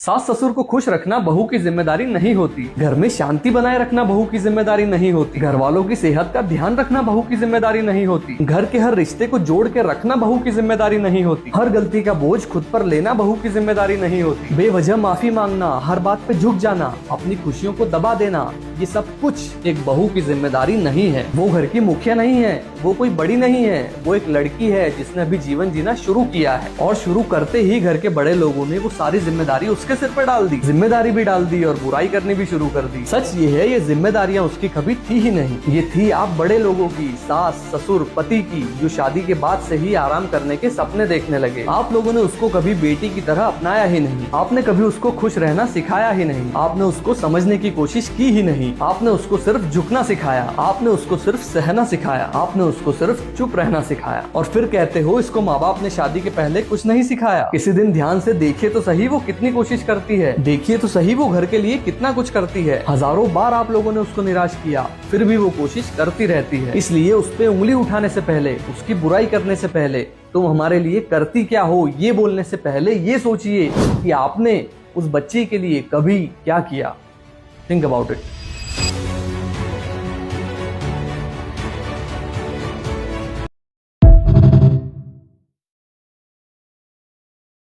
सास ससुर को खुश रखना बहू की जिम्मेदारी नहीं होती। घर में शांति बनाए रखना बहू की जिम्मेदारी नहीं होती। घर वालों की सेहत का ध्यान रखना बहू की जिम्मेदारी नहीं होती। घर के हर रिश्ते को जोड़ के रखना बहू की जिम्मेदारी नहीं होती। हर गलती का बोझ खुद पर लेना बहू की जिम्मेदारी नहीं होती। बेवजह माफी मांगना, हर बात पे झुक जाना, अपनी खुशियों को दबा देना, ये सब कुछ एक बहू की जिम्मेदारी नहीं है। वो घर की मुखिया नहीं है, वो कोई बड़ी नहीं है, वो एक लड़की है जिसने अभी जीवन जीना शुरू किया है। और शुरू करते ही घर के बड़े लोगों ने वो सारी जिम्मेदारी उसके सिर पर डाल दी। जिम्मेदारी भी डाल दी और बुराई करनी भी शुरू कर दी। सच ये है, ये जिम्मेदारियां उसकी कभी थी ही नहीं। ये थी आप बड़े लोगों की, सास ससुर पति की, जो शादी के बाद से ही आराम करने के सपने देखने लगे। आप लोगों ने उसको कभी बेटी की तरह अपनाया ही नहीं। आपने कभी उसको खुश रहना सिखाया ही नहीं। आपने उसको समझने की कोशिश की ही नहीं। आपने उसको सिर्फ झुकना सिखाया। आपने उसको सिर्फ सहना सिखाया। आपने उसको सिर्फ चुप रहना सिखाया। और फिर कहते हो इसको माँ बाप ने शादी के पहले कुछ नहीं सिखाया। किसी दिन ध्यान से देखिए तो सही वो कितनी कोशिश करती है। देखिए तो सही वो घर के लिए कितना कुछ करती है। हजारों बार आप लोगों ने उसको निराश किया, फिर भी वो कोशिश करती रहती है। इसलिए उस पे उंगली उठाने से पहले, उसकी बुराई करने से पहले, तुम हमारे लिए करती क्या हो ये बोलने से पहले ये सोचिए कि आपने उस बच्चे के लिए कभी क्या किया। Think about it.